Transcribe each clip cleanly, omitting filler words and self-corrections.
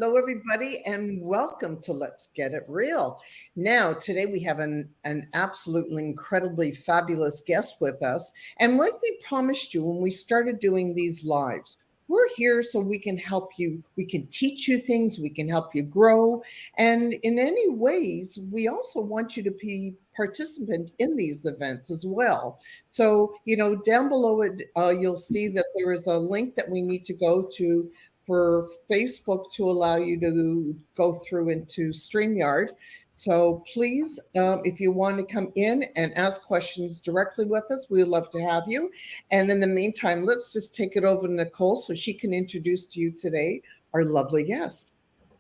Hello, everybody, and welcome to Let's Get It Real. Now, today we have an absolutely incredibly fabulous guest with us. And like we promised you when we started doing these lives, we're here so we can help you. We can teach you things. We can help you grow. And in any ways, we also want you to be participant in these events as well. So, down below it, you'll see that there is a link that we need to go to for Facebook to allow you to go through into StreamYard. So please, if you want to come in and ask questions directly with us, we'd love to have you. And in the meantime, let's just take it over to Nicole so she can introduce to you today our lovely guest.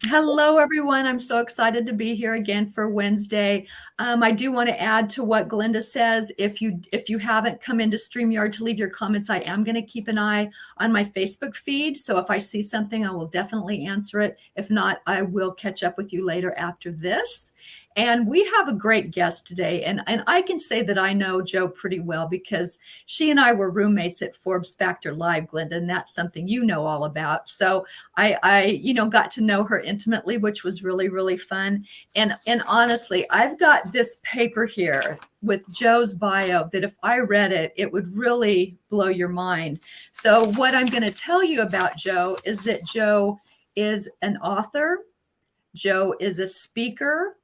Hello, everyone. I'm so excited to be here again for Wednesday. I do want to add to what Glenda says. If you haven't come into StreamYard to leave your comments, I am going to keep an eye on my Facebook feed. So if I see something, I will definitely answer it. If not, I will catch up with you later after this. And we have a great guest today. And I can say that I know Jo pretty well because she and I were roommates at Forbes Factor Live, Glenda, and that's something you know all about. So I got to know her intimately, which was really, really fun. And honestly, I've got this paper here with Jo's bio that if I read it, it would really blow your mind. So what I'm going to tell you about Jo is that Jo is an author. Jo is a speaker.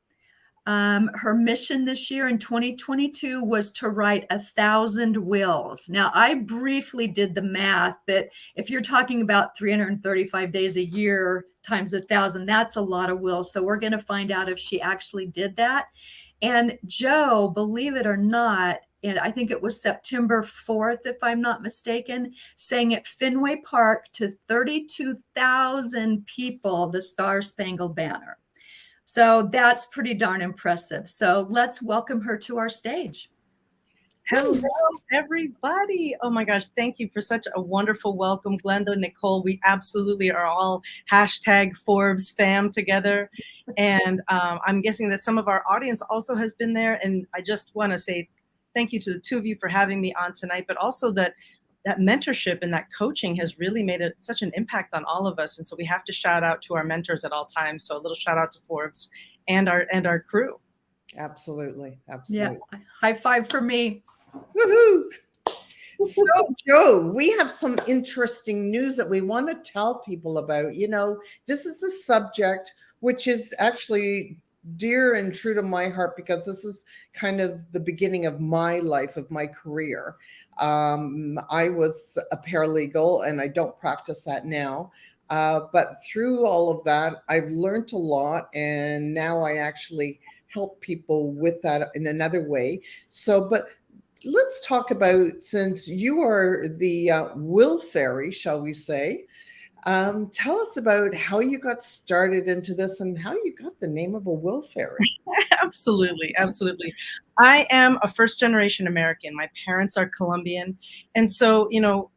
Her mission this year in 2022 was to write 1,000 wills. Now, I briefly did the math, but if you're talking about 335 days a year times 1,000, that's a lot of wills. So we're going to find out if she actually did that. And Jo, believe it or not, and I think it was September 4th, if I'm not mistaken, sang at Fenway Park to 32,000 people, the Star Spangled Banner. So that's pretty darn impressive. So let's welcome her to our stage. Hello, everybody. Oh my gosh, thank you for such a wonderful welcome, Glenda, Nicole. We absolutely are all #Forbes fam together. And I'm guessing that some of our audience also has been there. And I just want to say thank you to the two of you for having me on tonight, but also that mentorship and that coaching has really made such an impact on all of us. And so we have to shout out to our mentors at all times. So a little shout out to Forbes and our crew. Absolutely. Yeah. High five for me. Woohoo! So, Jo, we have some interesting news that we want to tell people about. This is a subject which is actually dear and true to my heart because this is kind of the beginning of my life, of my career. I was a paralegal and I don't practice that now. But through all of that, I've learned a lot. And now I actually help people with that in another way. So, but let's talk about, since you are the will fairy, shall we say, tell us about how you got started into this and how you got the name of a will fairy. Absolutely. I am a first-generation American. My parents are Colombian. And so,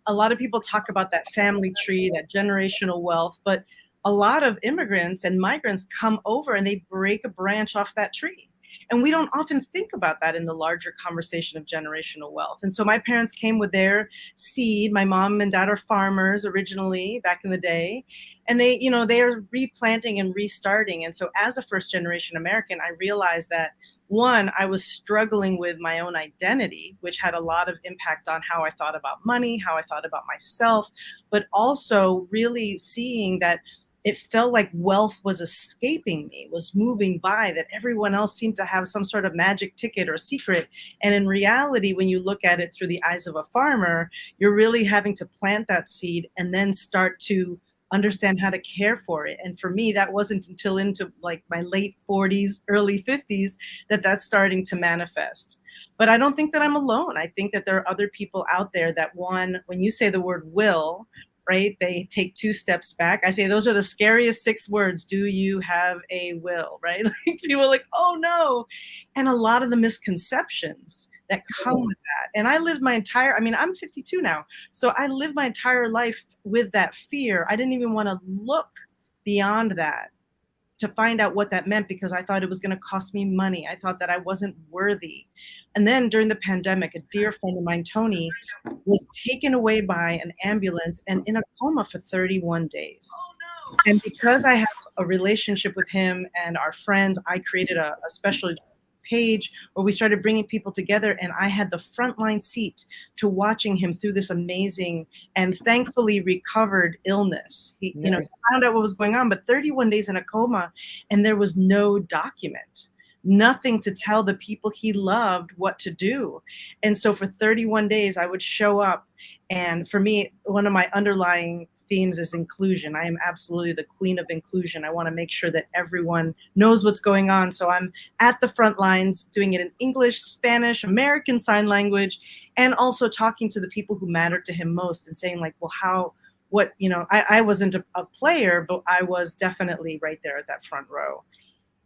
a lot of people talk about that family tree, that generational wealth, but a lot of immigrants and migrants come over and they break a branch off that tree. And we don't often think about that in the larger conversation of generational wealth. And so my parents came with their seed. My mom and dad are farmers originally back in the day. And they are replanting and restarting. And so as a first generation American, I realized that one, I was struggling with my own identity, which had a lot of impact on how I thought about money, how I thought about myself, but also really seeing that it felt like wealth was escaping me, was moving by, that everyone else seemed to have some sort of magic ticket or secret. And in reality, when you look at it through the eyes of a farmer, you're really having to plant that seed and then start to understand how to care for it. And for me, that wasn't until into like my late 40s, early 50s, that's starting to manifest. But I don't think that I'm alone. I think that there are other people out there that, one, when you say the word will, right, they take 2 steps back. I say those are the scariest 6 words. Do you have a will, right? Like people are like, oh no. And a lot of the misconceptions that come with that. And I lived I'm 52 now. So I lived my entire life with that fear. I didn't even want to look beyond that to find out what that meant because I thought it was going to cost me money. I thought that I wasn't worthy. And then during the pandemic, a dear friend of mine, Tony, was taken away by an ambulance and in a coma for 31 days. Oh, no. And because I have a relationship with him and our friends, I created a special page where we started bringing people together, and I had the frontline seat to watching him through this amazing and thankfully recovered illness. He, Nice. found out what was going on, but 31 days in a coma, and there was no document, nothing to tell the people he loved what to do. And so for 31 days, I would show up. And for me, one of my underlying themes is inclusion. I am absolutely the queen of inclusion. I want to make sure that everyone knows what's going on. So I'm at the front lines doing it in English, Spanish, American Sign Language, and also talking to the people who mattered to him most and saying like, well, I wasn't a player, but I was definitely right there at that front row.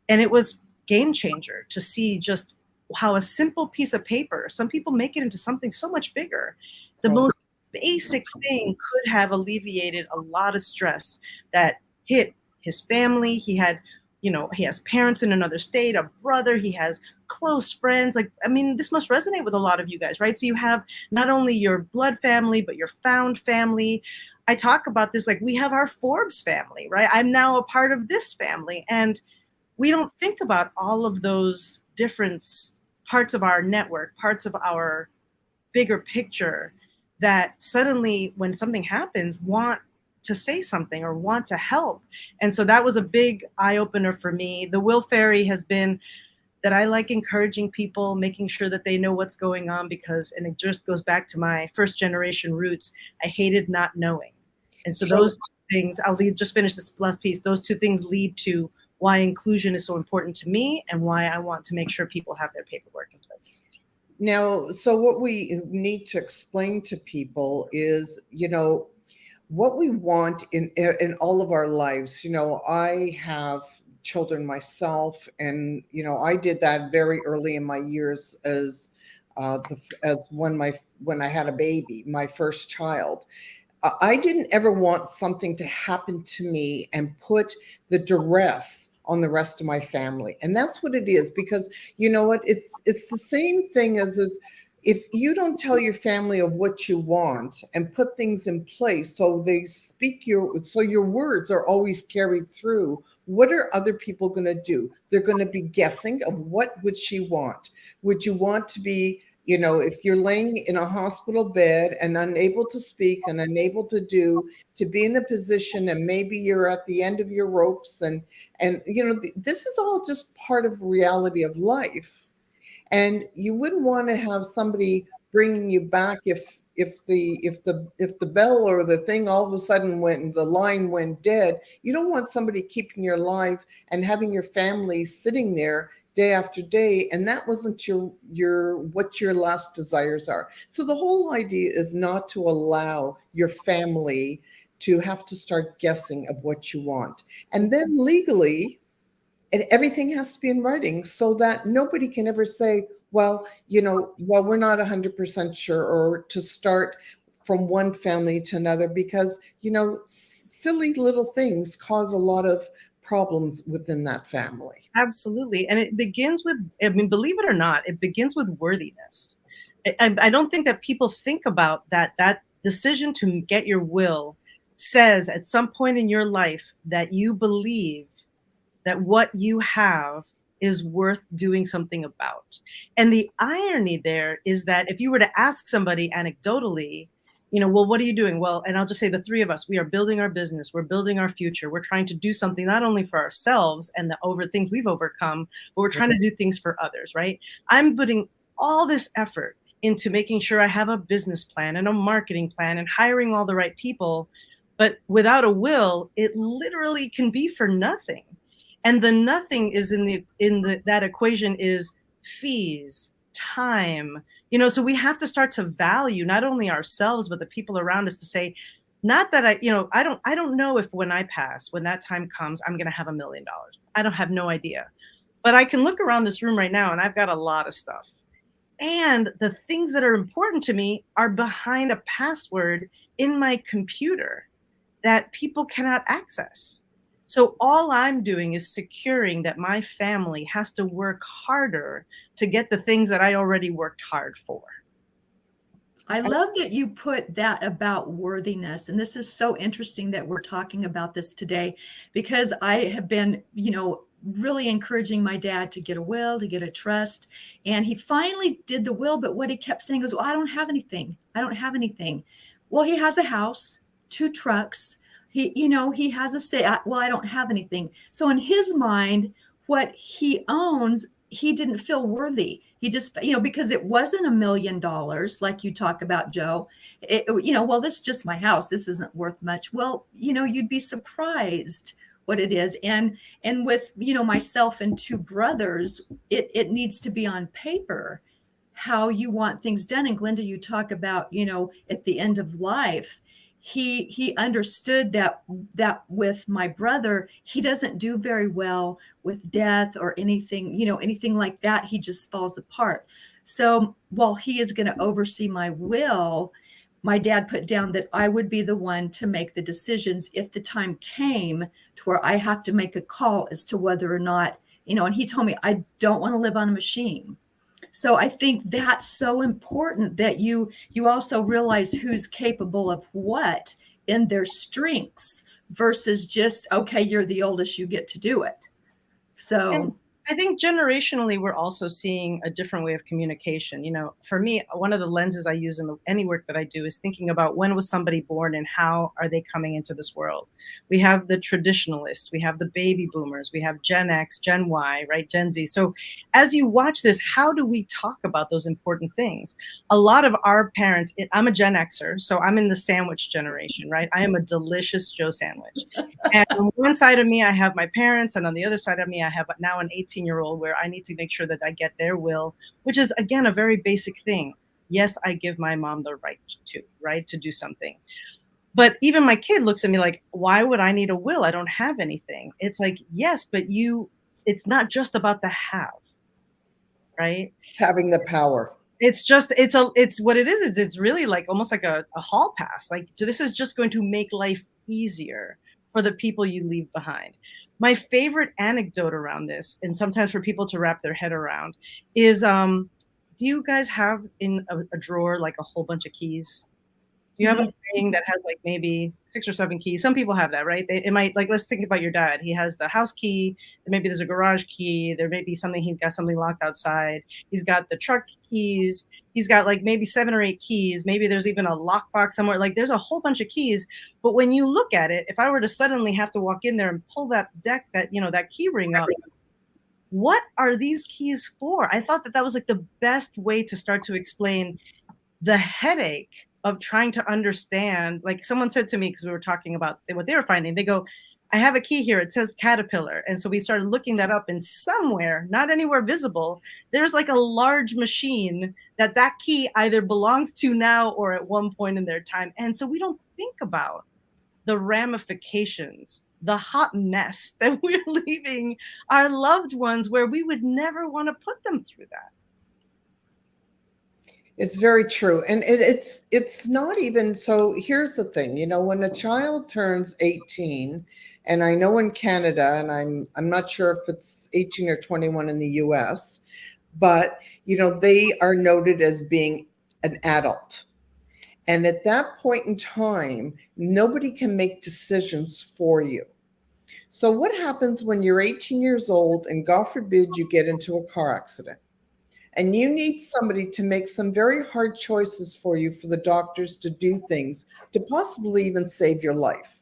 And it was game changer to see just how a simple piece of paper, some people make it into something so much bigger. The most basic thing could have alleviated a lot of stress that hit his family. He has parents in another state, a brother, he has close friends. This must resonate with a lot of you guys, right? So you have not only your blood family, but your found family. I talk about this, like we have our Forbes family, right? I'm now a part of this family. And we don't think about all of those different parts of our network, parts of our bigger picture, that suddenly when something happens want to say something or want to help. And so that was a big eye-opener for me. The Will Fairy has been that I like encouraging people, making sure that they know what's going on, and it just goes back to my first generation roots. I hated not knowing. And so those two things, just finish this last piece. Those two things lead to why inclusion is so important to me and why I want to make sure people have their paperwork in place. Now, so what we need to explain to people is, what we want in all of our lives. I have children myself, and I did that very early in my years as when I had a baby, my first child. I didn't ever want something to happen to me and put the duress on the rest of my family. And that's what it is, because you know what, it's the same thing as if you don't tell your family of what you want and put things in place so your words are always carried through, what are other people going to do? They're going to be guessing of what would she want. Would you want to be, if you're laying in a hospital bed and unable to speak and unable to be in a position, and maybe you're at the end of your ropes, and this is all just part of reality of life. And you wouldn't want to have somebody bringing you back if the bell or the thing all of a sudden the line went dead. You don't want somebody keeping you alive and having your family sitting there day after day, and that wasn't what your last desires are. So the whole idea is not to allow your family to have to start guessing of what you want. And then legally, and everything has to be in writing so that nobody can ever say, well, we're not 100% sure, or to start from one family to another, because, silly little things cause a lot of problems within that family. Absolutely. And it begins with, believe it or not, it begins with worthiness. I don't think that people think about that decision to get your will says at some point in your life that you believe that what you have is worth doing something about. And the irony there is that if you were to ask somebody anecdotally, well, what are you doing? Well, and I'll just say the three of us, we are building our business. We're building our future. We're trying to do something not only for ourselves and the things we've overcome, but we're trying to do things for others, right? I'm putting all this effort into making sure I have a business plan and a marketing plan and hiring all the right people. But without a will, it literally can be for nothing. And the nothing is that equation is fees, time. So we have to start to value not only ourselves, but the people around us, to say, not that I don't know if when I pass, when that time comes, I'm going to have $1 million. I don't have no idea. But I can look around this room right now and I've got a lot of stuff. And the things that are important to me are behind a password in my computer that people cannot access. So all I'm doing is securing that my family has to work harder to get the things that I already worked hard for. I love that you put that about worthiness. And this is so interesting that we're talking about this today, because I have been, really encouraging my dad to get a will, to get a trust. And he finally did the will. But what he kept saying was, well, I don't have anything. I don't have anything. Well, he has a house, 2 trucks. He has a say. Well, I don't have anything. So in his mind, what he owns, he didn't feel worthy. He just, because it wasn't $1 million, like you talk about, Jo. Well, this is just my house. This isn't worth much. Well, you'd be surprised what it is. And with, myself and 2 brothers, it needs to be on paper how you want things done. And Glenda, you talk about, at the end of life, he understood that with my brother, he doesn't do very well with death or anything, anything like that. He just falls apart. So while he is going to oversee my will, my dad put down that I would be the one to make the decisions if the time came to where I have to make a call as to whether or not, and he told me, I don't want to live on a machine. So I think that's so important, that you also realize who's capable of what in their strengths versus just, okay, you're the oldest, you get to do it. So. And I think generationally, we're also seeing a different way of communication. For me, one of the lenses I use in any work that I do is thinking about when was somebody born and how are they coming into this world. We have the traditionalists, we have the baby boomers, we have Gen X, Gen Y, right, Gen Z. So as you watch this, how do we talk about those important things? A lot of our parents, I'm a Gen Xer, so I'm in the sandwich generation, right? I am a delicious Joe sandwich. And on one side of me, I have my parents, and on the other side of me, I have now an 18-year-old where I need to make sure that I get their will, which is, again, a very basic thing. Yes, I give my mom the right to do something. But even my kid looks at me like, why would I need a will? I don't have anything. It's like, yes, but it's not just about the have, right? Having the power. It's what it is it's really like almost like a hall pass. Like, this is just going to make life easier for the people you leave behind. My favorite anecdote around this, and sometimes for people to wrap their head around, is do you guys have in a drawer like a whole bunch of keys? Do you have a ring that has like maybe 6 or 7 keys? Some people have that, right? It might, like, let's think about your dad. He has the house key. Maybe there's a garage key. There may be something, he's got something locked outside. He's got the truck keys. He's got like maybe 7 or 8 keys. Maybe there's even a lockbox somewhere. Like, there's a whole bunch of keys. But when you look at it, if I were to suddenly have to walk in there and pull that deck, that key ring up, what are these keys for? I thought that was like the best way to start to explain the headache of trying to understand. Like, someone said to me, because we were talking about what they were finding, they go, I have a key here, it says Caterpillar. And so we started looking that up, and somewhere, not anywhere visible, there's like a large machine that key either belongs to now or at one point in their time. And so we don't think about the ramifications, the hot mess that we're leaving our loved ones, where we would never want to put them through that. It's very true. And it's not even, so here's the thing, when a child turns 18, and I know in Canada, and I'm not sure if it's 18 or 21 in the US, but they are noted as being an adult. And at that point in time, nobody can make decisions for you. So what happens when you're 18 years old and God forbid you get into a car accident? And you need somebody to make some very hard choices for you, for the doctors to do things to possibly even save your life.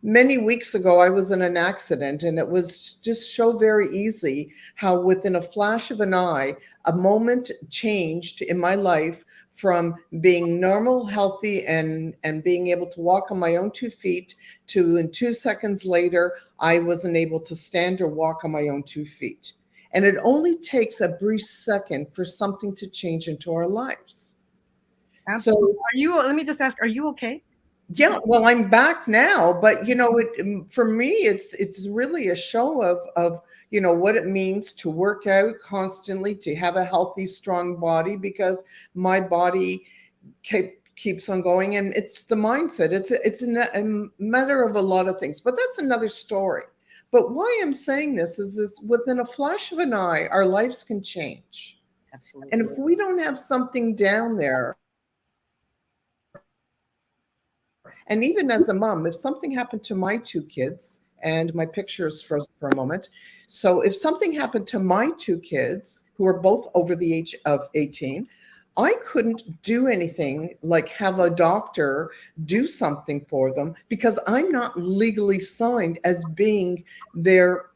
Many weeks ago, I was in an accident, and it was just so very easy how within a flash of an eye, a moment changed in my life from being normal, healthy, and being able to walk on my own 2 feet to, in 2 seconds later, I wasn't able to stand or walk on my own 2 feet. And it only takes a brief second for something to change into our lives. Absolutely. So, let me just ask, are you okay? Yeah, well, I'm back now, but for me, it's really a show of what it means to work out constantly, to have a healthy, strong body, because my body keeps on going, and it's the mindset. It's a matter of a lot of things, but that's another story. But why I'm saying this is within a flash of an eye, our lives can change. Absolutely. And if we don't have something down there And even as a mom, if something happened to my two kids, and my picture is frozen for a moment. So if something happened to my two kids, who are both over the age of 18, I couldn't do anything like have a doctor do something for them because I'm not legally signed as being their,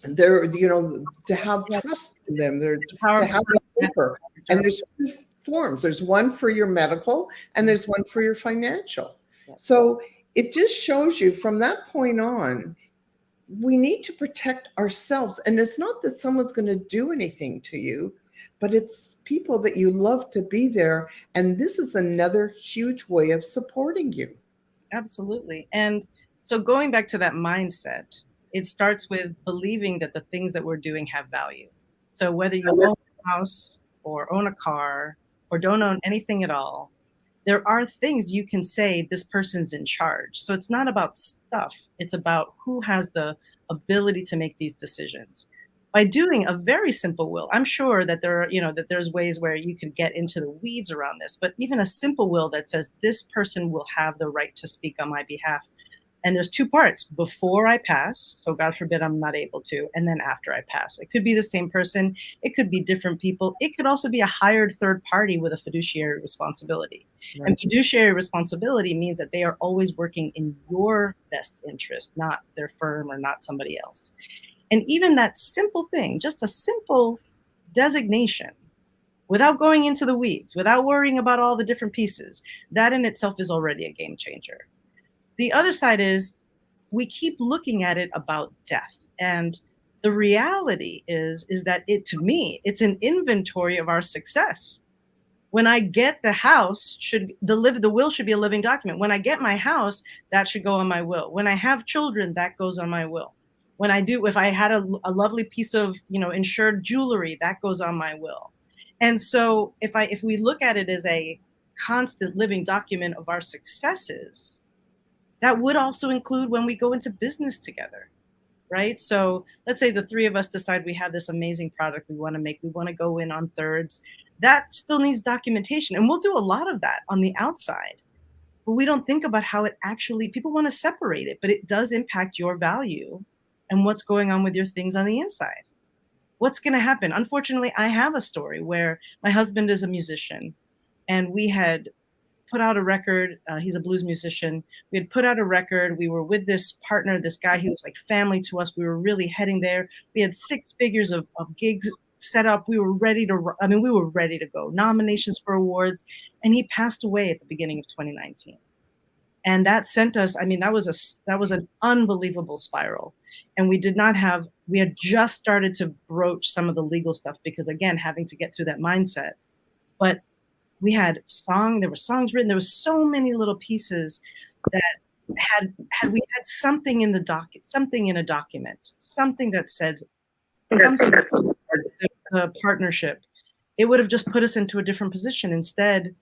to have trust in them, to have a paper. And there's two forms. There's one for your medical and there's one for your financial. So it just shows you from that point on, we need to protect ourselves. And it's not that someone's going to do anything to you, but it's people that you love to be there. And this is another huge way of supporting you. Absolutely. And so going back to that mindset, it starts with believing that the things that we're doing have value. So whether you own a house or own a car or don't own anything at all, there are things you can say this person's in charge. So it's not about stuff. It's about who has the ability to make these decisions. By doing a very simple will, I'm sure that there's ways where you could get into the weeds around this, but even a simple will that says this person will have the right to speak on my behalf. And there's two parts: before I pass, so God forbid I'm not able to, and then after I pass. It could be the same person. It could be different people. It could also be a hired third party with a fiduciary responsibility. Right. And fiduciary responsibility means that they are always working in your best interest, not their firm or not somebody else. And even that simple thing, just a simple designation, without going into the weeds, without worrying about all the different pieces, that in itself is already a game changer. The other side is we keep looking at it about death. And the reality is that to me, it's an inventory of our success. When I get the house, the will should be a living document. When I get my house, that should go on my will. When I have children, that goes on my will. If I had a lovely piece of, insured jewelry, that goes on my will. And so if we look at it as a constant living document of our successes, that would also include when we go into business together, right? So let's say the three of us decide we have this amazing product we want to make. We want to go in on thirds. That still needs documentation. And we'll do a lot of that on the outside. But we don't think about how people want to separate it, but it does impact your value and what's going on with your things on the inside. What's going to happen? Unfortunately, I have a story where my husband is a musician and we had put out a record. He's a blues musician. We had put out a record. We were with this partner, this guy who was like family to us. We were really heading there. We had 6 figures of gigs set up. We were ready to go. Nominations for awards. And he passed away at the beginning of 2019. And that sent us, that was an unbelievable spiral. And we had just started to broach some of the legal stuff because, again, having to get through that mindset. But there were songs written. There were so many little pieces that had we had something in the docket, something in a document, something that said something the partnership, it would have just put us into a different position. Instead,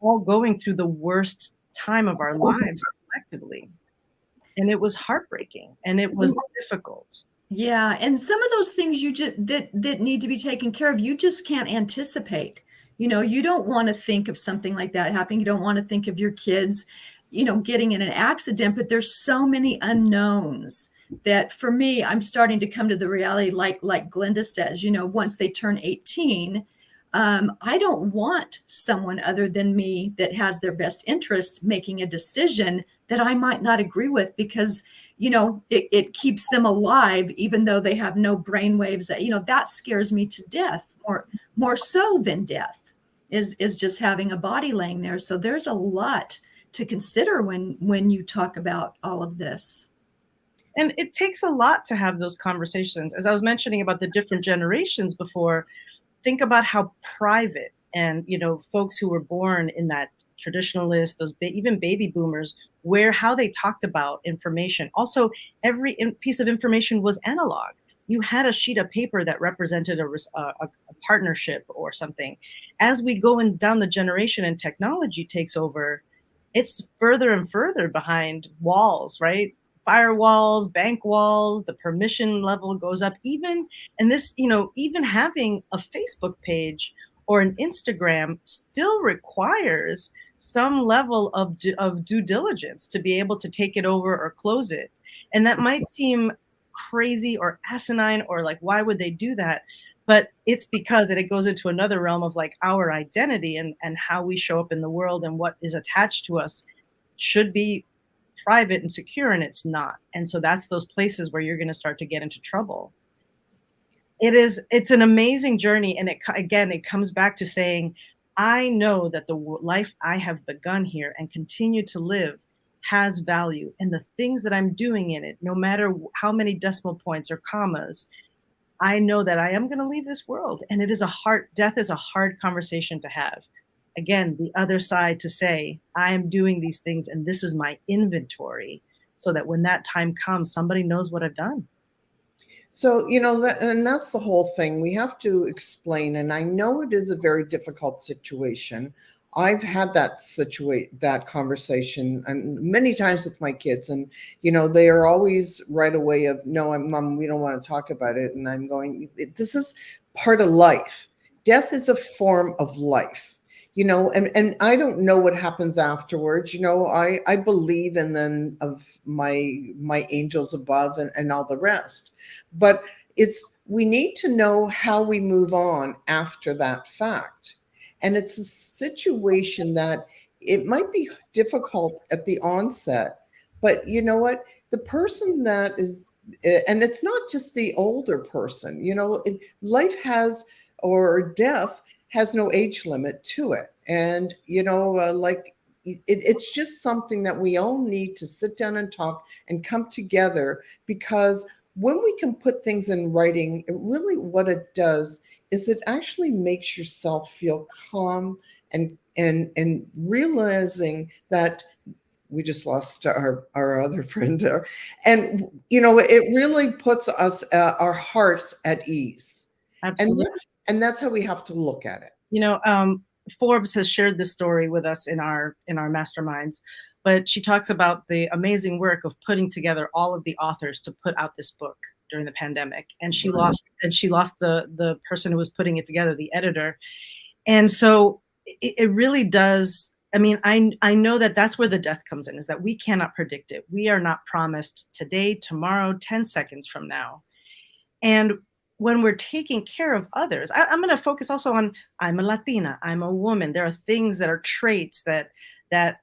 all going through the worst time of our lives collectively. And it was heartbreaking and it was difficult. Yeah. And some of those things that need to be taken care of, you just can't anticipate. You don't want to think of something like that happening. You don't want to think of your kids, getting in an accident, but there's so many unknowns that for me, I'm starting to come to the reality, like Glenda says, once they turn 18, I don't want someone other than me that has their best interest making a decision that I might not agree with because, it keeps them alive, even though they have no brain waves that scares me to death or more so than death is just having a body laying there. So there's a lot to consider when you talk about all of this. And it takes a lot to have those conversations. As I was mentioning about the different generations before, think about how private and, folks who were born in that traditionalist, even baby boomers, how they talked about information. Also, every piece of information was analog. You had a sheet of paper that represented a partnership or something. As we go down the generation and technology takes over, it's further and further behind walls, right? Firewalls, bank walls, the permission level goes up. Even having a Facebook page or an Instagram still requires some level of due diligence to be able to take it over or close it. And that might seem crazy or asinine or like, why would they do that? But it's because it goes into another realm of like our identity and how we show up in the world, and what is attached to us should be private and secure, and it's not. And so that's those places where you're going to start to get into trouble. It's an amazing journey. And it comes back to saying, I know that the life I have begun here and continue to live has value, and the things that I'm doing in it, no matter how many decimal points or commas, I know that I am going to leave this world. And death is a hard conversation to have. Again, the other side to say, I am doing these things and this is my inventory, so that when that time comes, somebody knows what I've done. So, and that's the whole thing. We have to explain, and I know it is a very difficult situation. I've had that conversation and many times with my kids, and they are always right away of, no, Mom, we don't want to talk about it. And I'm going, this is part of life. Death is a form of life. And I don't know what happens afterwards. I believe in then of my angels above and all the rest. But we need to know how we move on after that fact. And it's a situation that it might be difficult at the onset, but you know what? The person that is, and it's not just the older person, life has, or death has no age limit to it. And, it's just something that we all need to sit down and talk and come together, because when we can put things in writing, really what it does is it actually makes yourself feel calm and realizing that we just lost our other friend there. And, it really puts us, our hearts at ease. Absolutely. And that's how we have to look at it. Forbes has shared this story with us in our masterminds, but she talks about the amazing work of putting together all of the authors to put out this book during the pandemic. And she lost the person who was putting it together, the editor. And so it really does. I mean, I know that that's where the death comes in, is that we cannot predict it. We are not promised today, tomorrow, 10 seconds from now. And when we're taking care of others, I'm going to focus also on, I'm a Latina, I'm a woman. There are things that are traits that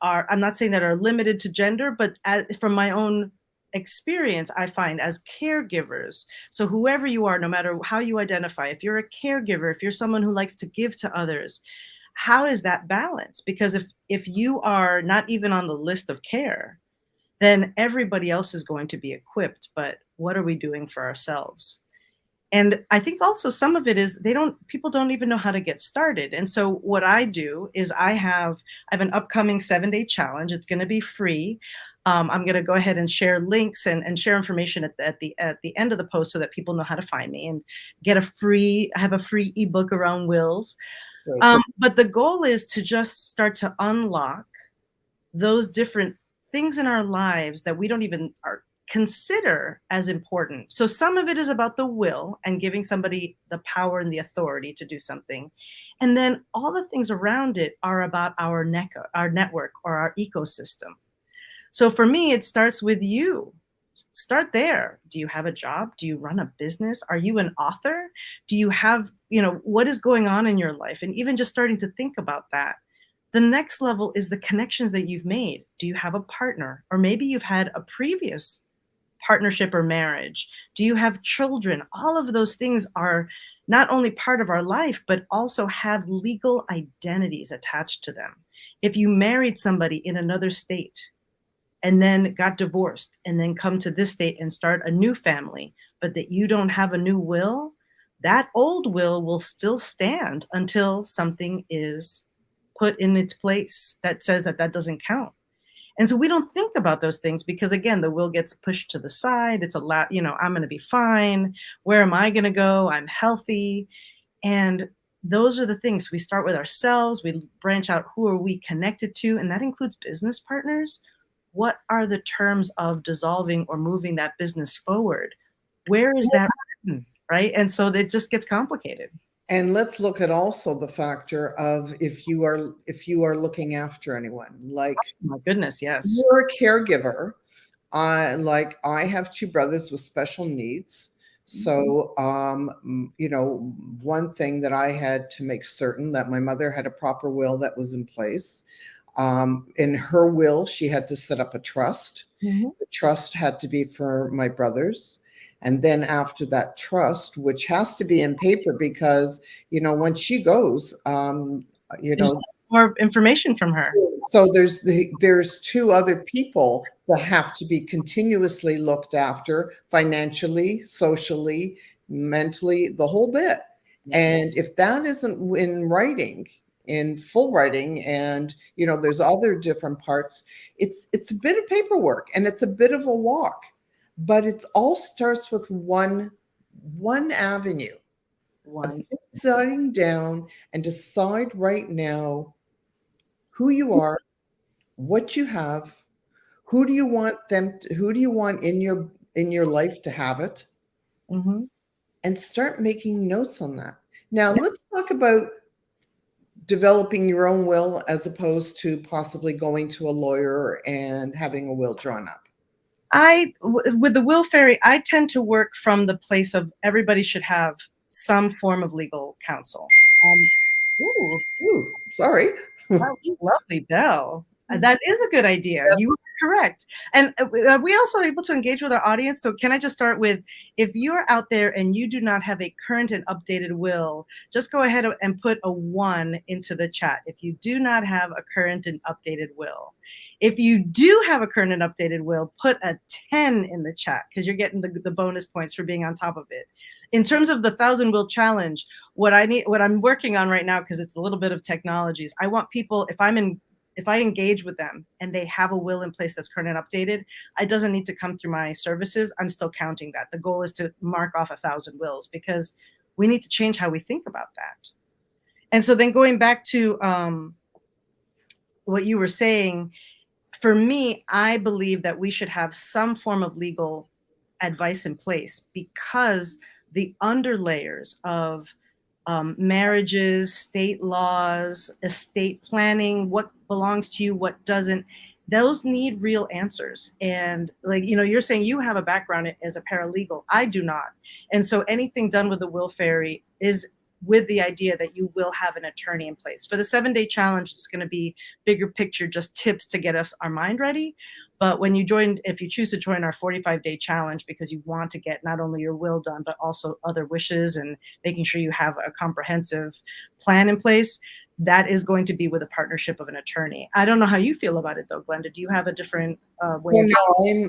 are, I'm not saying that are limited to gender, but from my own experience, I find as caregivers, so whoever you are, no matter how you identify, if you're a caregiver, if you're someone who likes to give to others, how is that balance? Because if you are not even on the list of care, then everybody else is going to be equipped. But what are we doing for ourselves? And I think also some of it is people don't even know how to get started. And so what I do is I have an upcoming 7-day challenge. It's going to be free. I'm going to go ahead and share links and share information at the end of the post, so that people know how to find me and I have a free ebook around wills. But the goal is to just start to unlock those different things in our lives that we don't even consider as important. So some of it is about the will and giving somebody the power and the authority to do something. And then all the things around it are about our network or our ecosystem. So for me, it starts with you. Start there. Do you have a job? Do you run a business? Are you an author? Do you have, what is going on in your life? And even just starting to think about that. The next level is the connections that you've made. Do you have a partner? Or maybe you've had a previous partnership or marriage. Do you have children? All of those things are not only part of our life, but also have legal identities attached to them. If you married somebody in another state and then got divorced and then come to this state and start a new family, but that you don't have a new will, that old will still stand until something is put in its place that says that doesn't count. And so we don't think about those things because, again, the will gets pushed to the side. It's I'm going to be fine. Where am I going to go? I'm healthy. And those are the things. We start with ourselves. We branch out. Who are we connected to? And that includes business partners. What are the terms of dissolving or moving that business forward? Where is that written, right? And so it just gets complicated. And let's look at also the factor of if you are looking after anyone, like My goodness, yes. you're a caregiver. I have two brothers with special needs. So, one thing that I had to make certain that my mother had a proper will that was in place. In her will, she had to set up a trust. The trust had to be for my brothers. And then after that trust, which has to be in paper because, when she goes, There's more information from her. so there's two other people that have to be continuously looked after financially, socially, mentally, the whole bit. And if that isn't in writing, in full writing, and there's other different parts, it's a bit of paperwork and it's a bit of a walk, but it all starts with one avenue. One. Just sitting down and decide right now who you are, what you have, who do you want in your life to have it, and start making notes on that. Now, let's talk about developing your own will as opposed to possibly going to a lawyer and having a will drawn up. With the will fairy, I tend to work from the place of everybody should have some form of legal counsel. Sorry. Wow, lovely bell. That is a good idea. You are correct. And are we also able to engage with our audience? So can I just start with, if you're out there and you do not have a current and updated will, just go ahead and put a 1 into the chat. If you do not have a current and updated will. If you do have a current and updated will, put a 10 in the chat because you're getting the bonus points for being on top of it. In terms of the 1,000 Will Challenge, what I'm working on right now, because it's a little bit of technologies, I want people, if I engage with them and they have a will in place that's current and updated, it doesn't need to come through my services. I'm still counting that. The goal is to mark off 1,000 wills because we need to change how we think about that. And so then going back to what you were saying, for me, I believe that we should have some form of legal advice in place because the underlayers of marriages, state laws, estate planning, what belongs to you, what doesn't, those need real answers. And you're saying you have a background as a paralegal. I do not. And so anything done with the will fairy is with the idea that you will have an attorney in place. For the 7-day challenge, it's going to be bigger picture, just tips to get us our mind ready. But if you choose to join our 45-day challenge because you want to get not only your will done, but also other wishes and making sure you have a comprehensive plan in place, that is going to be with a partnership of an attorney. I don't know how you feel about it though, Glenda. Do you have a different way?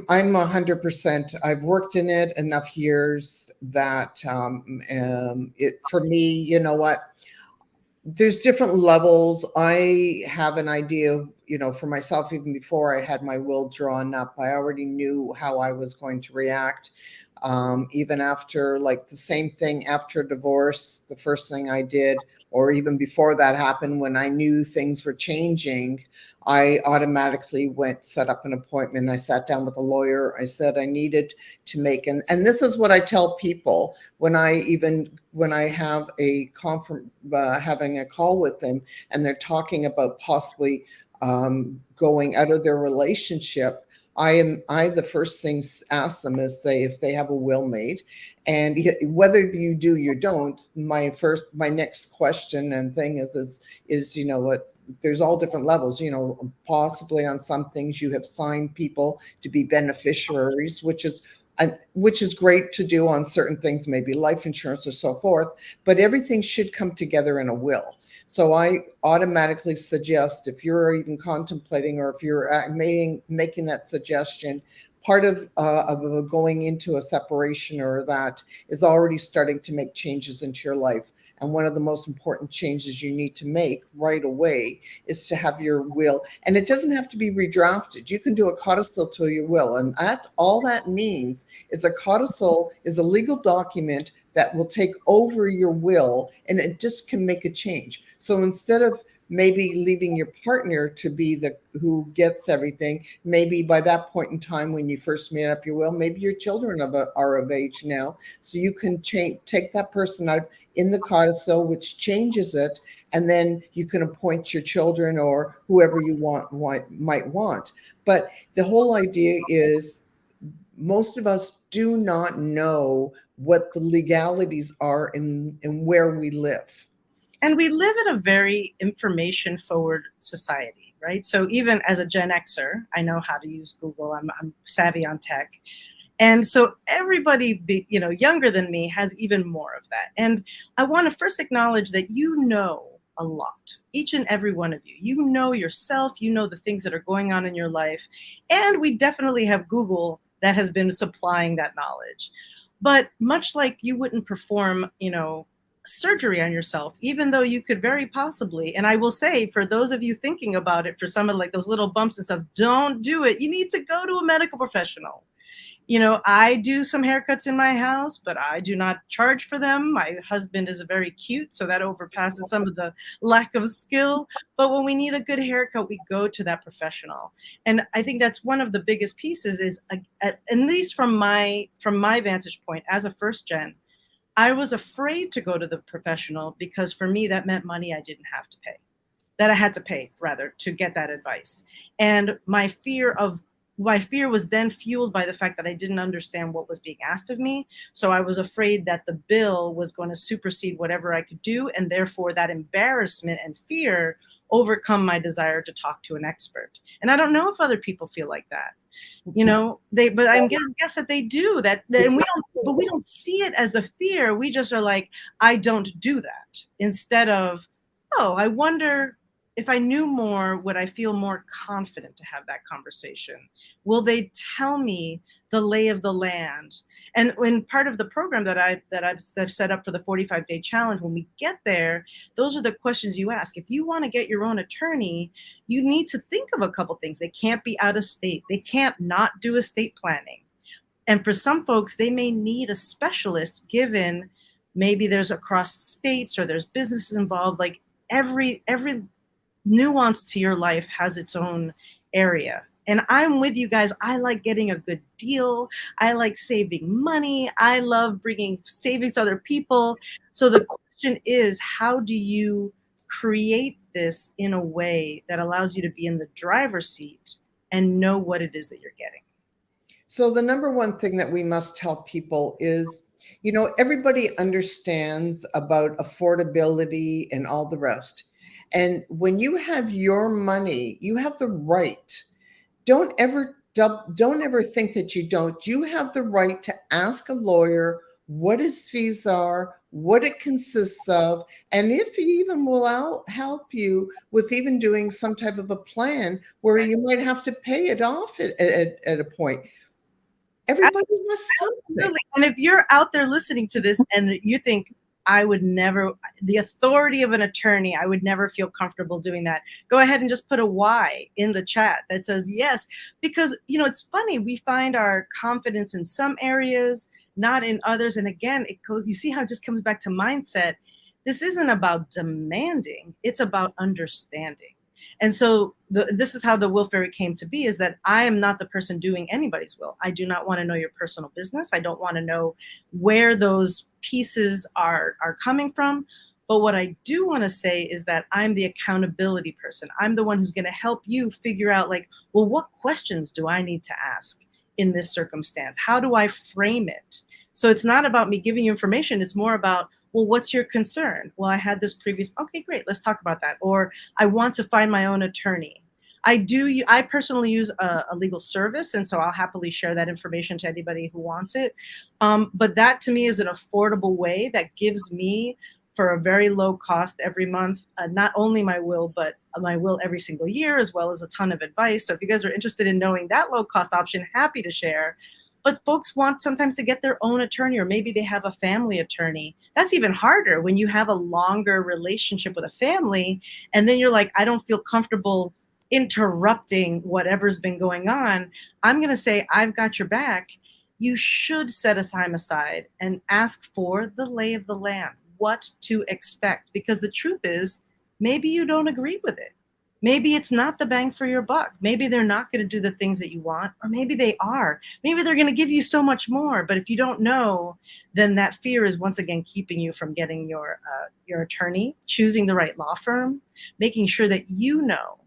I'm 100%. I've worked in it enough years that for me, you know what? There's different levels. I have an idea of, for myself, even before I had my will drawn up, I already knew how I was going to react. Even after, like the same thing after a divorce, the first thing I did, or even before that happened, when I knew things were changing, I automatically set up an appointment. I sat down with a lawyer. I said I needed to make, and this is what I tell people when I have having a call with them and they're talking about possibly going out of their relationship. The first thing ask them is if they have a will made, and whether you do, you don't. My next question and thing is what, there's all different levels, possibly on some things you have signed people to be beneficiaries, which is great to do on certain things, maybe life insurance or so forth, but everything should come together in a will. So I automatically suggest, if you're even contemplating or if you're making that suggestion, part of going into a separation or that is already starting to make changes into your life. And one of the most important changes you need to make right away is to have your will. And it doesn't have to be redrafted. You can do a codicil to your will. And all that means is a codicil is a legal document that will take over your will, and it just can make a change. So instead of maybe leaving your partner to be the who gets everything. Maybe by that point in time when you first made up your will, maybe your children are of age now, so you can take that person out in the codicil, which changes it, and then you can appoint your children or whoever you might want. But the whole idea is most of us do not know what the legalities are in where we live. And we live in a very information forward society, right? So even as a Gen Xer, I know how to use Google. I'm savvy on tech. And so everybody, younger than me has even more of that. And I want to first acknowledge that you know a lot, each and every one of you. You know yourself, you know the things that are going on in your life. And we definitely have Google that has been supplying that knowledge. But much like you wouldn't perform, surgery on yourself, even though you could very possibly, and I will say for those of you thinking about it, for some of like those little bumps and stuff, don't do it. You need to go to a medical professional. I do some haircuts in my house, but I do not charge for them. My husband is very cute, so that overpasses some of the lack of skill. But when we need a good haircut, we go to that professional. And I think that's one of the biggest pieces is, at least from my vantage point as a first gen, I was afraid to go to the professional because for me, that meant money I didn't have to pay, that I had to pay rather to get that advice. And my fear was then fueled by the fact that I didn't understand what was being asked of me. So I was afraid that the bill was going to supersede whatever I could do. And therefore that embarrassment and fear overcome my desire to talk to an expert. And I don't know if other people feel like that. But I guess that they do that, and we don't see it as a fear. We just are like, I don't do that, instead of, oh, I wonder if I knew more, would I feel more confident to have that conversation? Will they tell me the lay of the land? And when part of the program that I've set up for the 45-day challenge, when we get there, those are the questions you ask. If you want to get your own attorney, you need to think of a couple things. They can't be out of state. They can't not do estate planning. And for some folks, they may need a specialist, given maybe there's across states or there's businesses involved. Like every nuance to your life has its own area. And I'm with you guys. I like getting a good deal. I like saving money. I love bringing savings to other people. So the question is, how do you create this in a way that allows you to be in the driver's seat and know what it is that you're getting? So the number one thing that we must tell people is, everybody understands about affordability and all the rest. And when you have your money, you have the right. Don't ever think that you don't. You have the right to ask a lawyer what his fees are, what it consists of, and if he even will help you with even doing some type of a plan where you might have to pay it off at a point. Everybody wants something. Absolutely. And if you're out there listening to this and you think, I would never, the authority of an attorney, I would never feel comfortable doing that, go ahead and just put a Y in the chat that says yes. Because, it's funny, we find our confidence in some areas, not in others. And again, you see how it just comes back to mindset. This isn't about demanding, it's about understanding. And so this is how the will fairy came to be, is that I am not the person doing anybody's will. I do not want to know your personal business. I don't want to know where those pieces are coming from. But what I do want to say is that I'm the accountability person. I'm the one who's going to help you figure out, like, well, what questions do I need to ask in this circumstance? How do I frame it? So it's not about me giving you information. It's more about, well, what's your concern? Well, I had this previous, okay, great, let's talk about that. Or I want to find my own attorney. I personally use a legal service, and so I'll happily share that information to anybody who wants it. But that to me is an affordable way that gives me, for a very low cost every month, not only my will, but my will every single year, as well as a ton of advice. So if you guys are interested in knowing that low cost option, happy to share. But folks want sometimes to get their own attorney, or maybe they have a family attorney. That's even harder when you have a longer relationship with a family. And then you're like, I don't feel comfortable interrupting whatever's been going on. I'm going to say, I've got your back. You should set a time aside and ask for the lay of the land, what to expect. Because the truth is, maybe you don't agree with it. Maybe it's not the bang for your buck. Maybe they're not going to do the things that you want, or maybe they are. Maybe they're going to give you so much more. But if you don't know, then that fear is once again keeping you from getting your attorney, choosing the right law firm, making sure that you know.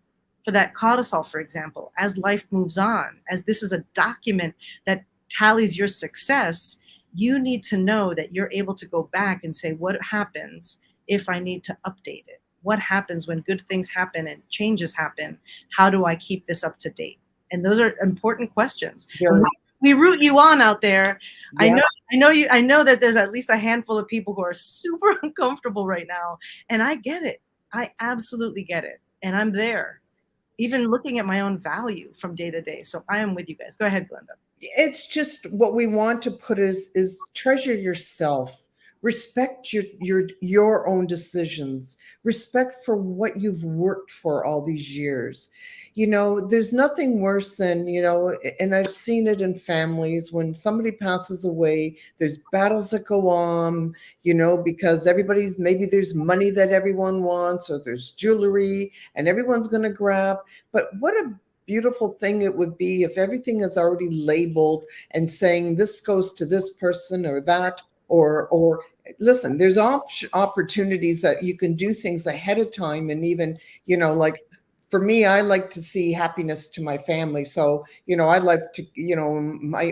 For that codicil, for example, as life moves on, as this is a document that tallies your success, you need to know that you're able to go back and say, what happens if I need to update it? What happens when good things happen and changes happen? How do I keep this up to date? And those are important questions. We root you on out there. Yeah. I know that there's at least a handful of people who are super uncomfortable right now. And I get it. I absolutely get it. And I'm there, even looking at my own value from day to day. So I am with you guys. Go ahead, Glenda. It's just what we want to put is treasure yourself. Respect your own decisions. Respect for what you've worked for all these years. You know, there's nothing worse than, you know, and I've seen it in families when somebody passes away, there's battles that go on, you know, because maybe there's money that everyone wants, or there's jewelry and everyone's going to grab. But what a beautiful thing it would be if everything is already labeled and saying this goes to this person or that, or listen, there's opportunities that you can do things ahead of time. And even, you know, like for me, I like to see happiness to my family. So, you know, I'd like to, you know,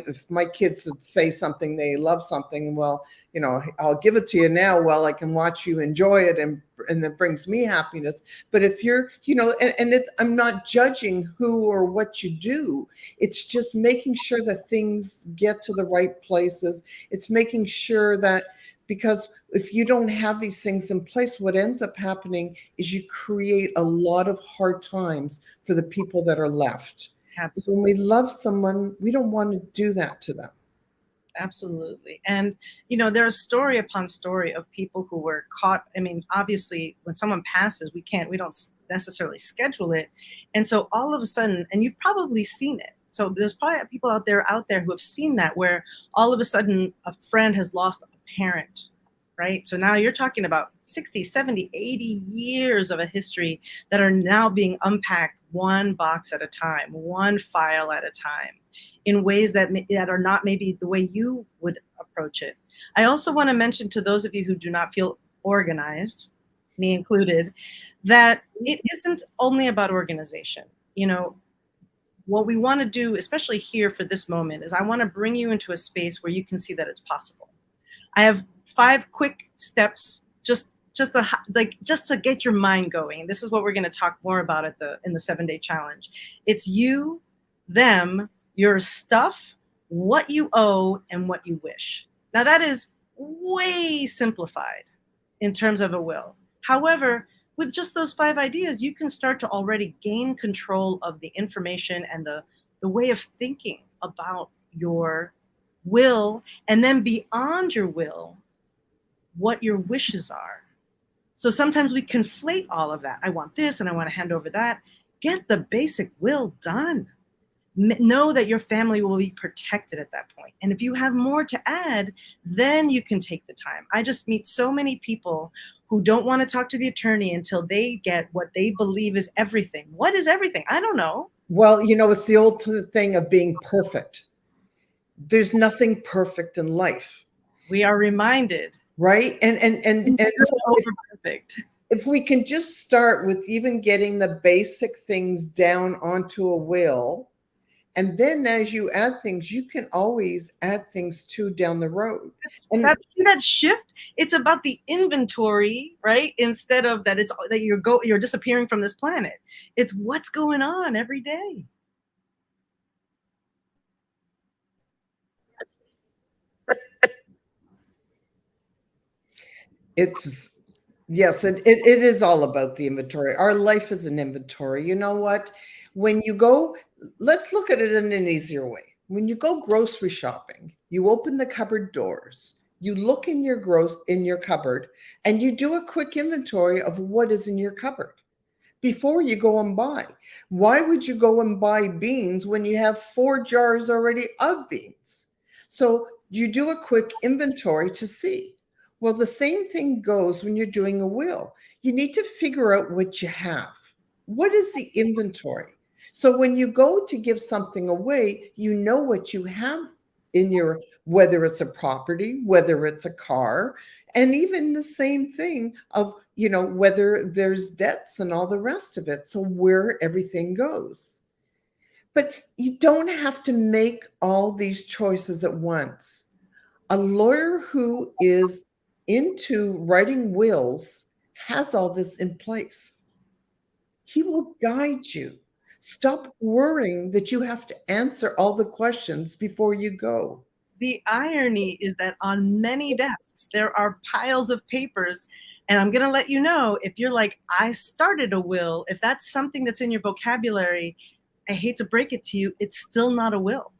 if my kids would say something, they love something, well, you know, I'll give it to you now while I can watch you enjoy it, and that brings me happiness. But if you're, you know, and I'm not judging who or what you do. It's just making sure that things get to the right places. It's making sure that, because if you don't have these things in place, what ends up happening is you create a lot of hard times for the people that are left. Absolutely. When we love someone, we don't want to do that to them. Absolutely. And, you know, there's story upon story of people who were caught. I mean, obviously, when someone passes, we don't necessarily schedule it. And so all of a sudden, and you've probably seen it. So there's probably people out there who have seen that, where all of a sudden a friend has lost a parent, right? So now you're talking about 60, 70, 80 years of a history that are now being unpacked one box at a time, one file at a time, in ways that are not maybe the way you would approach it. I also want to mention to those of you who do not feel organized, me included, that it isn't only about organization. You know, what we want to do, especially here for this moment, is I want to bring you into a space where you can see that it's possible. I have 5 quick steps, just to get your mind going. This is what we're going to talk more about in the 7-day challenge. It's you, them, your stuff, what you owe, and what you wish. Now that is way simplified in terms of a will. However, with just those 5 ideas, you can start to already gain control of the information and the way of thinking about your will, and then beyond your will, what your wishes are. So sometimes we conflate all of that. I want this and I want to hand over that. Get the basic will done. Know that your family will be protected at that point. And if you have more to add, then you can take the time. I just meet so many people who don't want to talk to the attorney until they get what they believe is everything. What is everything? I don't know. Well, you know, it's the old thing of being perfect. There's nothing perfect in life. We are reminded. Right? And so perfect. If we can just start with even getting the basic things down onto a will, and then as you add things, you can always add things too down the road. See that shift? It's about the inventory, right? Instead of that you're disappearing from this planet. It's what's going on every day. Yes, it is all about the inventory. Our life is an inventory. You know what? When you go, let's look at it in an easier way. When you go grocery shopping, you open the cupboard doors, you look in your cupboard, and you do a quick inventory of what is in your cupboard before you go and buy. Why would you go and buy beans when you have 4 jars already of beans? So you do a quick inventory to see. Well, the same thing goes when you're doing a will. you need to figure out what you have. What is the inventory? So when you go to give something away, you know what you have in your, whether it's a property, whether it's a car, and even the same thing of, whether there's debts and all the rest of it. So where everything goes. But you don't have to make all these choices at once. A lawyer who is into writing wills has all this in place. He will guide you. Stop worrying that you have to answer all the questions before you go. The irony is that on many desks, there are piles of papers. And I'm going to let you know, if you're like, I started a will, if that's something that's in your vocabulary, I hate to break it to you, it's still not a will.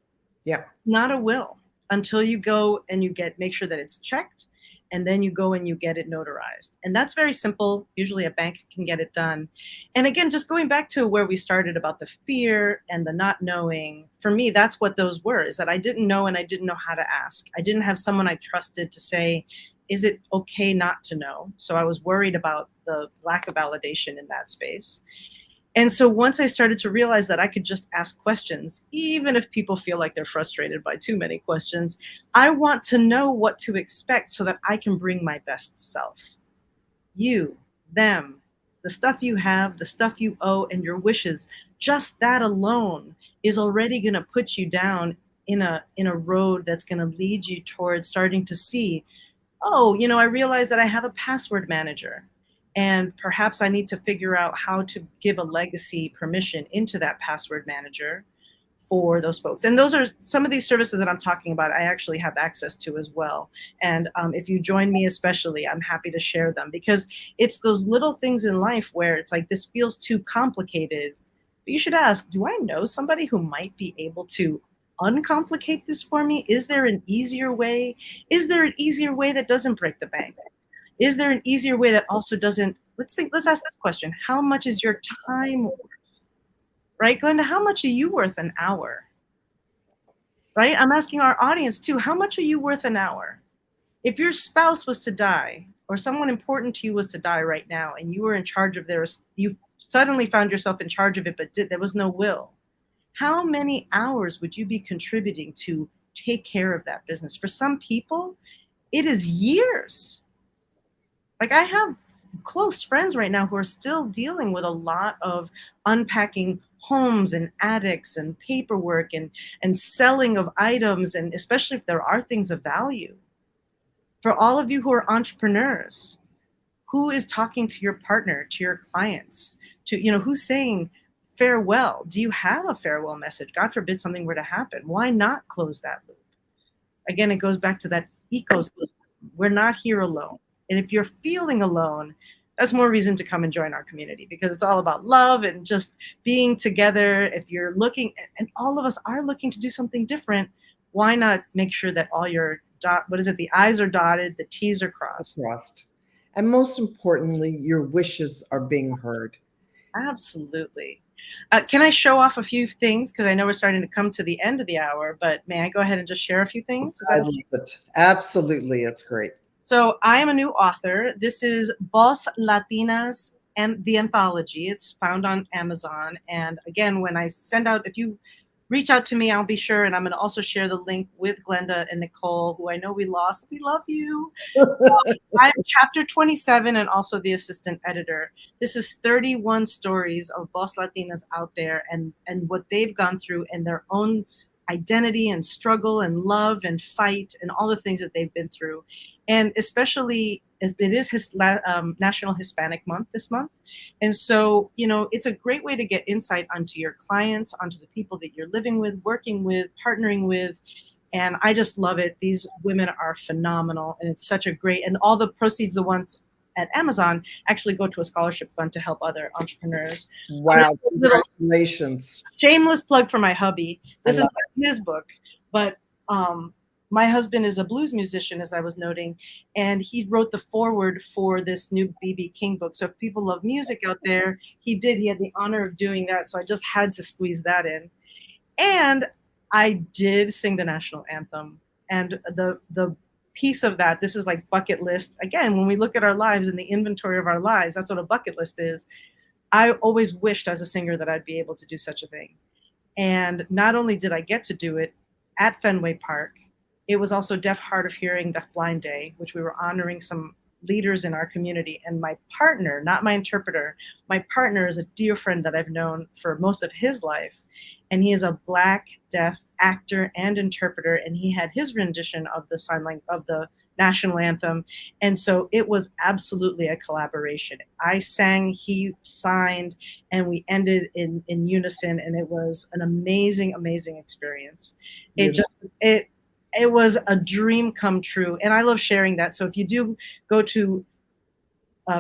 Yeah. Not a will until you go and you make sure that it's checked, and then you go and you get it notarized. And that's very simple. Usually a bank can get it done. And again, just going back to where we started about the fear and the not knowing, for me, that's what those were, is that I didn't know and I didn't know how to ask. I didn't have someone I trusted to say, is it okay not to know? So I was worried about the lack of validation in that space. And so once I started to realize that I could just ask questions, even if people feel like they're frustrated by too many questions, I want to know what to expect so that I can bring my best self. You, them, the stuff you have, the stuff you owe, and your wishes, just that alone is already going to put you down in a road that's going to lead you towards starting to see, oh, I realize that I have a password manager. And perhaps I need to figure out how to give a legacy permission into that password manager for those folks. And those are some of these services that I'm talking about, I actually have access to as well. And if you join me especially, I'm happy to share them, because it's those little things in life where it's like, this feels too complicated. But you should ask, do I know somebody who might be able to uncomplicate this for me? Is there an easier way? Is there an easier way that doesn't break the bank? Is there an easier way that also doesn't, let's ask this question. How much is your time worth? Right, Glenda, how much are you worth an hour? Right, I'm asking our audience too, how much are you worth an hour? If your spouse was to die, or someone important to you was to die right now, and you were in charge of you suddenly found yourself in charge of it, but there was no will, how many hours would you be contributing to take care of that business? For some people, it is years. Like, I have close friends right now who are still dealing with a lot of unpacking homes and attics and paperwork and selling of items, and especially if there are things of value. For all of you who are entrepreneurs, who is talking to your partner, to your clients, to, who's saying farewell? Do you have a farewell message? God forbid something were to happen. Why not close that loop? Again, it goes back to that ecosystem. We're not here alone. And if you're feeling alone, that's more reason to come and join our community, because it's all about love and just being together. If you're looking, and all of us are looking to do something different, why not make sure that all your the I's are dotted, the T's are crossed. And most importantly, your wishes are being heard. Absolutely. Can I show off a few things? Because I know we're starting to come to the end of the hour, but may I go ahead and just share a few things? I love it. Absolutely. It's great. So I am a new author. This is Boss Latinas and the Anthology. It's found on Amazon. And again, when I send out, if you reach out to me, I'll be sure. And I'm going to also share the link with Glenda and Nicole, who I know we lost. We love you. I'm chapter 27 and also the assistant editor. This is 31 stories of Boss Latinas out there and what they've gone through and their own identity and struggle and love and fight and all the things that they've been through. And especially, it is National Hispanic Month this month. And so, it's a great way to get insight onto your clients, onto the people that you're living with, working with, partnering with. And I just love it. These women are phenomenal. And it's such a great, and all the proceeds, the ones at Amazon, actually go to a scholarship fund to help other entrepreneurs. Wow. Congratulations. Shameless plug for my hubby. This is his book, but my husband is a blues musician, as I was noting, and he wrote the foreword for this new B.B. King book. So if people love music out there, he had the honor of doing that. So I just had to squeeze that in. And I did sing the national anthem. And the piece of that, this is like bucket list. Again, when we look at our lives and the inventory of our lives, that's what a bucket list is. I always wished as a singer that I'd be able to do such a thing. And not only did I get to do it at Fenway Park, it was also Deaf Hard of Hearing, Deaf Blind Day, which we were honoring some leaders in our community. And my partner, not my interpreter, my partner is a dear friend that I've known for most of his life. And he is a Black deaf actor and interpreter. And he had his rendition of the sign language of the national anthem. And so it was absolutely a collaboration. I sang, he signed, and we ended in unison. And it was an amazing, amazing experience. It was a dream come true. And I love sharing that. So if you do go to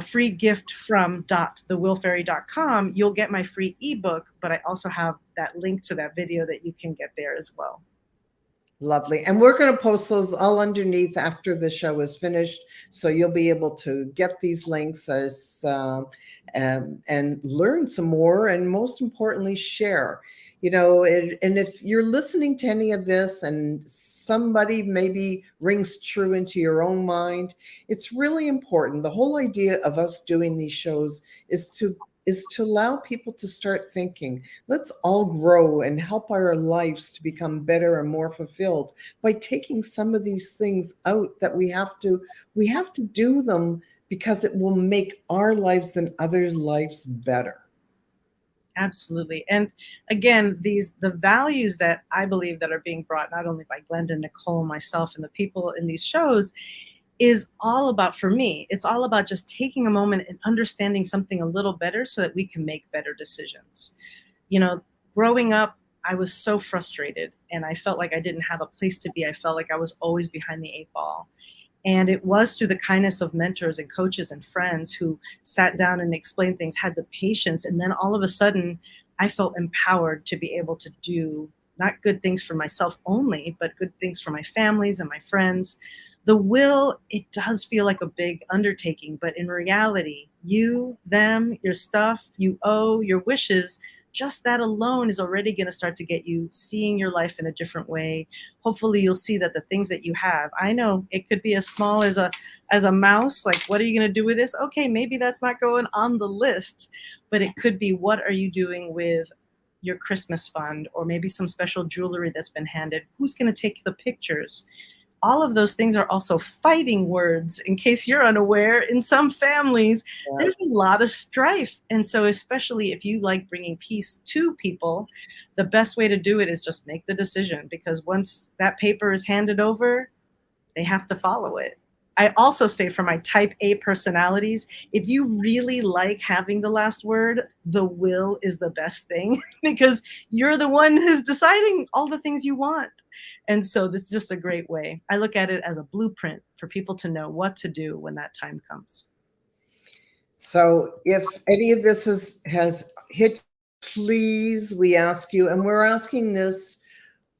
free gift from thewillfairy.com, you'll get my free ebook, but I also have that link to that video that you can get there as well. Lovely. And we're going to post those all underneath after the show is finished. So you'll be able to get these links as and learn some more, and most importantly, share. You know, and if you're listening to any of this and somebody maybe rings true into your own mind, it's really important. The whole idea of us doing these shows is to allow people to start thinking. Let's all grow and help our lives to become better and more fulfilled by taking some of these things out that we have to do them, because it will make our lives and others' lives better. Absolutely. And again, the values that I believe that are being brought not only by Glenda, Nicole, myself, and the people in these shows is all about, for me, it's all about just taking a moment and understanding something a little better so that we can make better decisions. You know, growing up, I was so frustrated and I felt like I didn't have a place to be. I felt like I was always behind the 8 ball. And it was through the kindness of mentors and coaches and friends who sat down and explained things, had the patience. And then all of a sudden, I felt empowered to be able to do not good things for myself only, but good things for my families and my friends. The will, it does feel like a big undertaking, but in reality, you, them, your stuff, you owe, your wishes, just that alone is already going to start to get you seeing your life in a different way. Hopefully you'll see that the things that you have, I know it could be as small as a mouse. Like, what are you going to do with this? Okay, maybe that's not going on the list, but it could be, what are you doing with your Christmas fund, or maybe some special jewelry that's been handed? Who's going to take the pictures? All of those things are also fighting words, in case you're unaware. In some families, there's a lot of strife. And so especially if you like bringing peace to people, the best way to do it is just make the decision, because once that paper is handed over, they have to follow it. I also say, for my type A personalities, if you really like having the last word, the will is the best thing, because you're the one who's deciding all the things you want. And so this is just a great way. I look at it as a blueprint for people to know what to do when that time comes. So if any of this has hit, please, we ask you, and we're asking this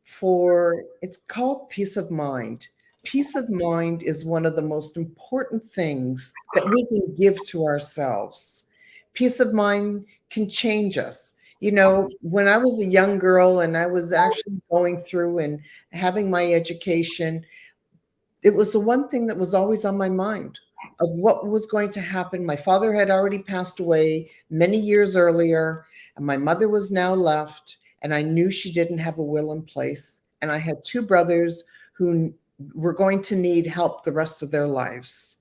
for, it's called peace of mind. Peace of mind is one of the most important things that we can give to ourselves. Peace of mind can change us. You know, when I was a young girl and I was actually going through and having my education, it was the one thing that was always on my mind of what was going to happen. My father had already passed away many years earlier, and my mother was now left, and I knew she didn't have a will in place. And I had 2 brothers who were going to need help the rest of their lives.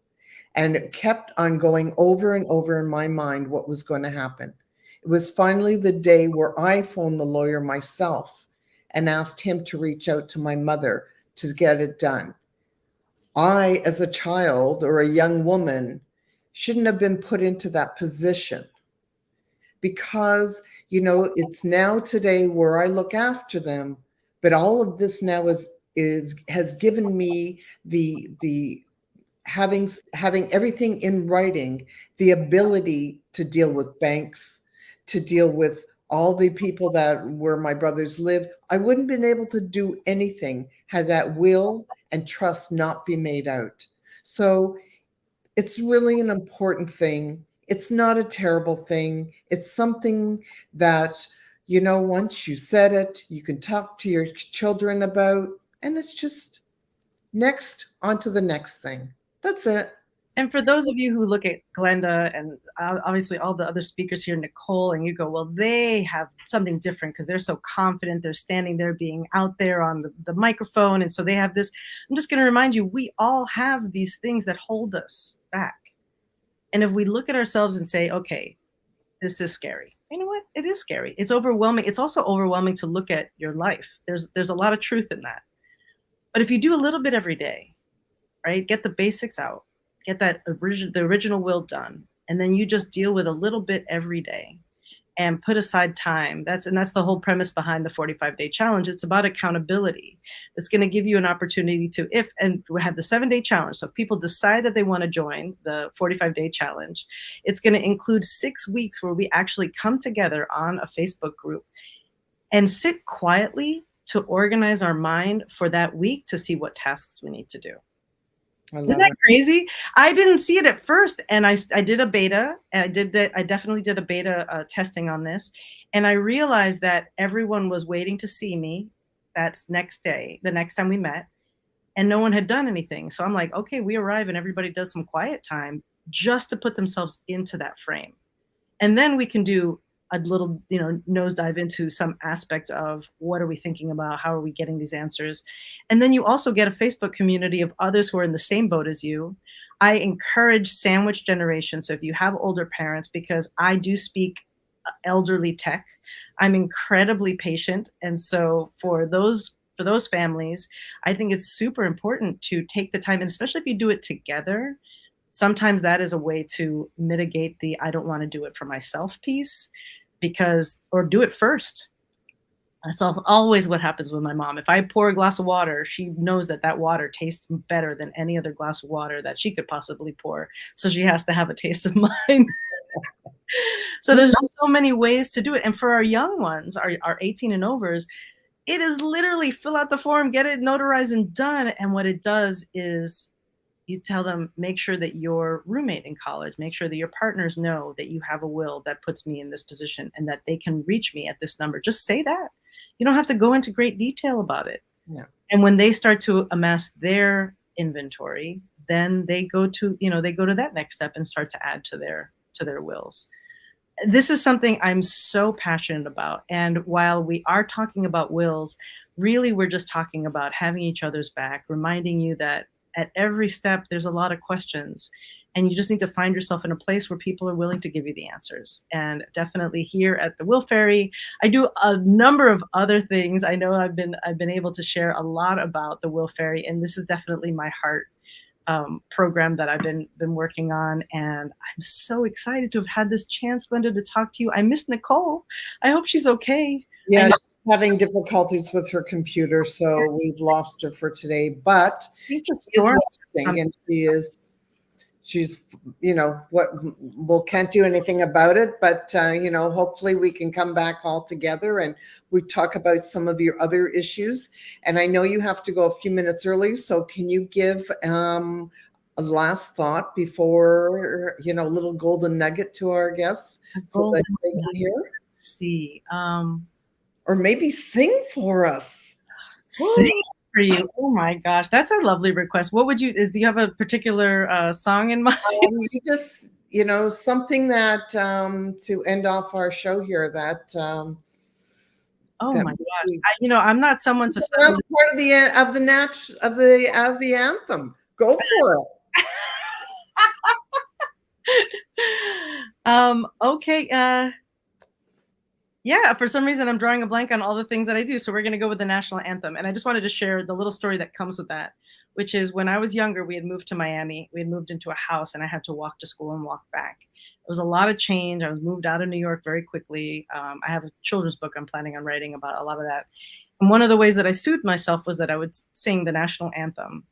And it kept on going over and over in my mind what was going to happen. It was finally the day where I phoned the lawyer myself and asked him to reach out to my mother to get it done. I, as a child or a young woman, shouldn't have been put into that position, because, you know, it's now today where I look after them. But all of this now has given me the having everything in writing, the ability to deal with banks, to deal with all the people that where my brothers live. I wouldn't have been able to do anything had that will and trust not be made out. So it's really an important thing. It's not a terrible thing. It's something that, you know, once you said it, you can talk to your children about, and it's just Next, on to the next thing. That's it. And for those of you who look at Glenda and obviously all the other speakers here, Nicole, and you go, well, they have something different because they're so confident. They're standing there being out there on the microphone. And so they have this. I'm just going to remind you, we all have these things that hold us back. And if we look at ourselves and say, okay, this is scary. You know what? It is scary. It's overwhelming. It's also overwhelming to look at your life. There's a lot of truth in that. But if you do a little bit every day, right, get the basics out. Get the original will done, and then you just deal with a little bit every day and put aside time. That's the whole premise behind the 45-day challenge. It's about accountability. It's going to give you an opportunity to, and we have the 7-day challenge. So if people decide that they want to join the 45-day challenge, it's going to include 6 weeks where we actually come together on a Facebook group and sit quietly to organize our mind for that week to see what tasks we need to do. Isn't that crazy? I didn't see it at first, and I did a beta. And I definitely did a beta testing on this, and I realized that everyone was waiting to see me. That's next day, the next time we met, and no one had done anything. So I'm like, okay, we arrive, and everybody does some quiet time just to put themselves into that frame, and then we can do a little, nosedive into some aspect of what are we thinking about? How are we getting these answers? And then you also get a Facebook community of others who are in the same boat as you. I encourage sandwich generation. So if you have older parents, because I do speak elderly tech, I'm incredibly patient. And so for those families, I think it's super important to take the time, and especially if you do it together. Sometimes that is a way to mitigate the I don't want to do it for myself piece, or do it first. That's always what happens with my mom. If I pour a glass of water, she knows that water tastes better than any other glass of water that she could possibly pour. So she has to have a taste of mine. So there's just so many ways to do it. And for our young ones, our 18 and overs, it is literally fill out the form, get it notarized and done. And what it does is you tell them, make sure that your roommate in college, make sure that your partners know that you have a will that puts me in this position and that they can reach me at this number. Just say that. You don't have to go into great detail about it. Yeah. And when they start to amass their inventory, then they go to that next step and start to add to their wills. This is something I'm so passionate about. And while we are talking about wills, really we're just talking about having each other's back, reminding you that at every step, there's a lot of questions, and you just need to find yourself in a place where people are willing to give you the answers. And definitely here at the Will Fairy, I do a number of other things. I know I've been able to share a lot about the Will Fairy, and this is definitely my heart program that I've been working on. And I'm so excited to have had this chance, Glenda, to talk to you. I miss Nicole. I hope she's okay. Yeah, she's having difficulties with her computer, so we've lost her for today. But and she's what can't do anything about it. But hopefully we can come back all together and we talk about some of your other issues. And I know you have to go a few minutes early, so can you give a last thought before a little golden nugget to our guests so that they can hear? Let's see. Or maybe sing for us. Sing for you. Oh my gosh, that's a lovely request. What would do you have a particular song in mind? You just, something that to end off our show here that. Oh my gosh! I'm not someone to. That's part of the anthem. Go for it. Okay. Yeah, for some reason I'm drawing a blank on all the things that I do. So we're going to go with the national anthem. And I just wanted to share the little story that comes with that, which is when I was younger, we had moved to Miami. We had moved into a house and I had to walk to school and walk back. It was a lot of change. I was moved out of New York very quickly. I have a children's book I'm planning on writing about a lot of that. And one of the ways that I soothed myself was that I would sing the national anthem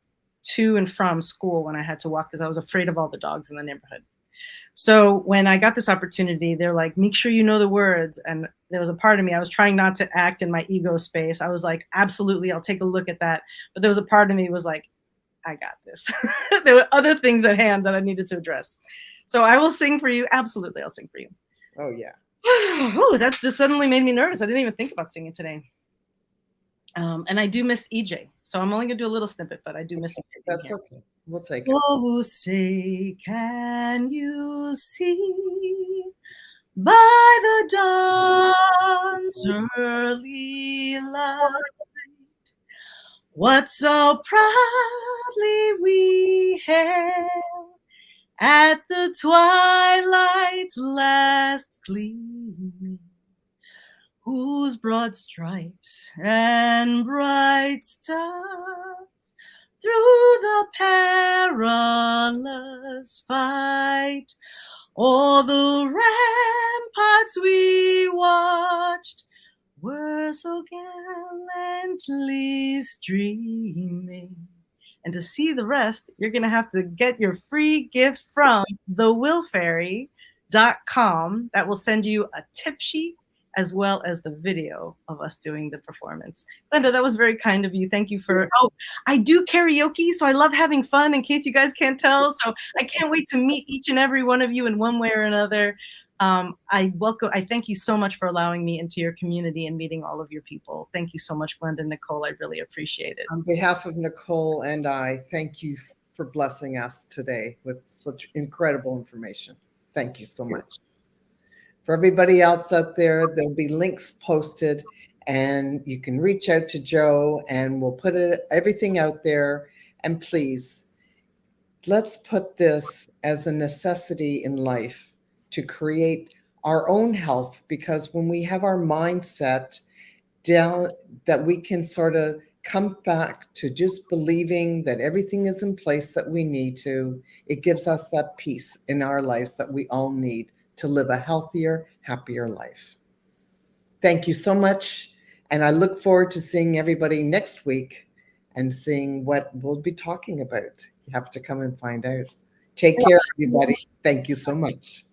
to and from school when I had to walk because I was afraid of all the dogs in the neighborhood. So when I got this opportunity, they're like, make sure you know the words. And there was a part of me, I was trying not to act in my ego space. I was like, absolutely, I'll take a look at that. But there was a part of me was like, I got this. There were other things at hand that I needed to address. So I will sing for you. Absolutely, I'll sing for you. Oh, yeah. Oh, that just suddenly made me nervous. I didn't even think about singing today. And I do miss EJ. So I'm only going to do a little snippet, but I do miss EJ. That's okay. We'll take it. Oh, say, can you see by the dawn's early light what so proudly we hailed at the twilight's last gleaming, whose broad stripes and bright stars through the perilous fight all the ramparts we watched were so gallantly streaming. And to see the rest, you're going to have to get your free gift from thewillfairy.com. That will send you a tip sheet as well as the video of us doing the performance. Glenda, that was very kind of you. Thank you for, I do karaoke, so I love having fun, in case you guys can't tell. So I can't wait to meet each and every one of you in one way or another. I thank you so much for allowing me into your community and meeting all of your people. Thank you so much, Glenda, Nicole. I really appreciate it. On behalf of Nicole and I, thank you for blessing us today with such incredible information. Thank you so much. For everybody else out there, there'll be links posted, and you can reach out to Jo, and we'll put everything out there. And please, let's put this as a necessity in life to create our own health, because when we have our mindset down, that we can sort of come back to just believing that everything is in place that we need to, it gives us that peace in our lives that we all need to live a healthier, happier life. Thank you so much. And I look forward to seeing everybody next week and seeing what we'll be talking about. You have to come and find out. Take care, everybody. Thank you so much.